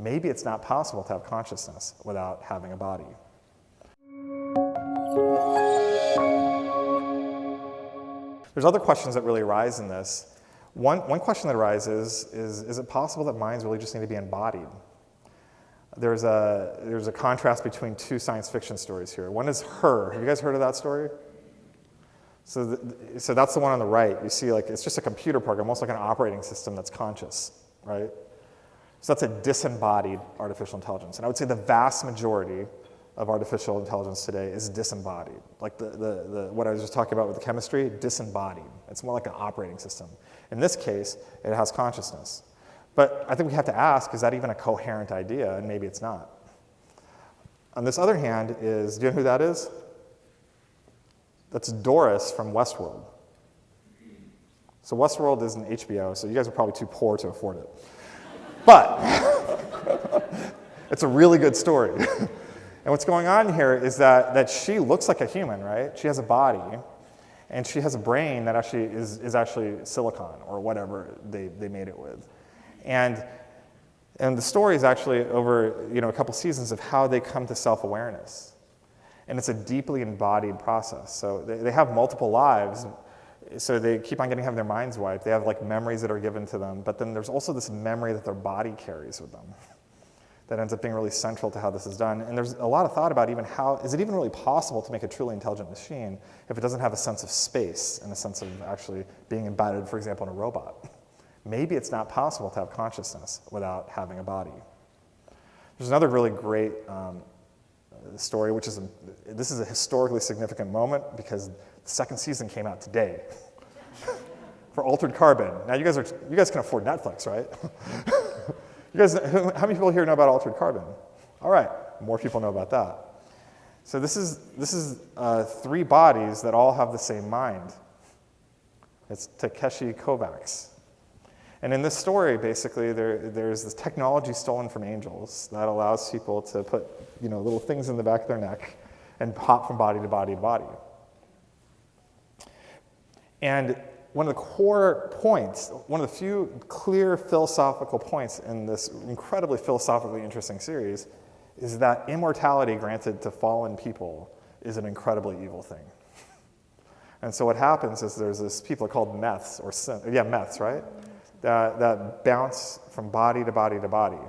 maybe it's not possible to have consciousness without having a body. There's other questions that really arise in this. One question that arises is it possible that minds really just need to be embodied? There's a contrast between two science fiction stories here. One is Her. Have you guys heard of that story? So that's the one on the right. You see, like, it's just a computer program, almost like an operating system that's conscious, right? So that's a disembodied artificial intelligence. And I would say the vast majority of artificial intelligence today is disembodied. Like what I was just talking about with the chemistry, disembodied. It's more like an operating system. In this case, it has consciousness. But I think we have to ask, is that even a coherent idea? And maybe it's not. On this other hand is, do you know who that is? That's Doris from Westworld. So Westworld is an HBO, so you guys are probably too poor to afford it. But it's a really good story. And what's going on here is that she looks like a human, right? She has a body, and she has a brain that actually is actually silicon or whatever they made it with. And the story is actually over a couple seasons of how they come to self-awareness. And it's a deeply embodied process. So they have multiple lives, so they keep on having their minds wiped. They have like memories that are given to them, but then there's also this memory that their body carries with them that ends up being really central to how this is done. And there's a lot of thought about even how, is it even really possible to make a truly intelligent machine if it doesn't have a sense of space and a sense of actually being embedded, for example, in a robot? Maybe it's not possible to have consciousness without having a body. There's another really great story, which is, this is a historically significant moment because the second season came out today for Altered Carbon. Now you guys can afford Netflix, right? How many people here know about Altered Carbon? All right, more people know about that. So this is 3 bodies that all have the same mind. It's Takeshi Kovacs. And in this story, basically, there's this technology stolen from angels that allows people to put little things in the back of their neck and hop from body to body to body. And one of the core points, one of the few clear philosophical points in this incredibly philosophically interesting series is that immortality granted to fallen people is an incredibly evil thing. And so what happens is there's this people called meths, meths, right? That bounce from body to body to body.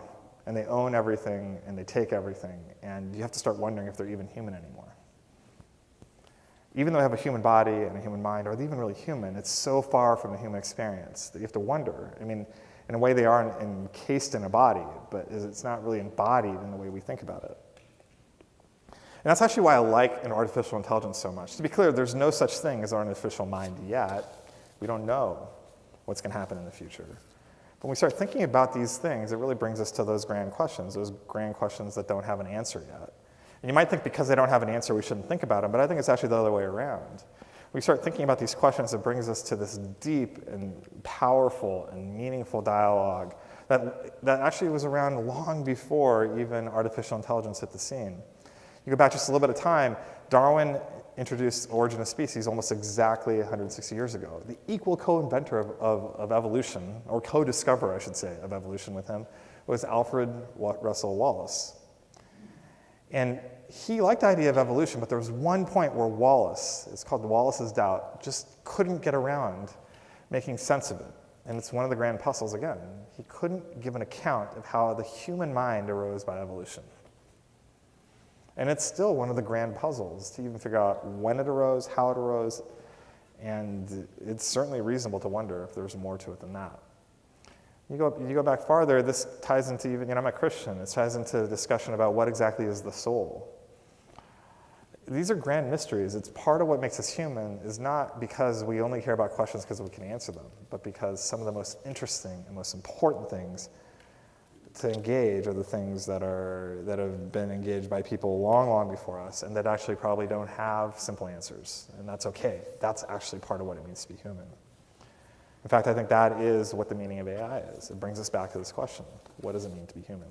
And they own everything, and they take everything. And you have to start wondering if they're even human anymore. Even though they have a human body and a human mind, are they even really human? It's so far from the human experience that you have to wonder. I mean, in a way they are encased in a body, but it's not really embodied in the way we think about it. And that's actually why I like an artificial intelligence so much. To be clear, there's no such thing as an artificial mind yet. We don't know what's going to happen in the future. But when we start thinking about these things, it really brings us to those grand questions that don't have an answer yet. And you might think because they don't have an answer, we shouldn't think about them, but I think it's actually the other way around. We start thinking about these questions, it brings us to this deep and powerful and meaningful dialogue that actually was around long before even artificial intelligence hit the scene. You go back just a little bit of time, Darwin introduced Origin of Species almost exactly 160 years ago. The equal co-inventor of evolution, or co-discoverer, I should say, of evolution with him, was Alfred Russel Wallace. And he liked the idea of evolution, but there was one point where Wallace, it's called Wallace's doubt, just couldn't get around making sense of it. And it's one of the grand puzzles again. He couldn't give an account of how the human mind arose by evolution. And it's still one of the grand puzzles to even figure out when it arose, how it arose, and it's certainly reasonable to wonder if there's more to it than that. You go back farther, this ties into even, I'm a Christian, it ties into a discussion about what exactly is the soul. These are grand mysteries. It's part of what makes us human is not because we only care about questions because we can answer them, but because some of the most interesting and most important things to engage are the things that have been engaged by people long, long before us and that actually probably don't have simple answers. And that's okay. That's actually part of what it means to be human. In fact, I think that is what the meaning of AI is. It brings us back to this question. What does it mean to be human?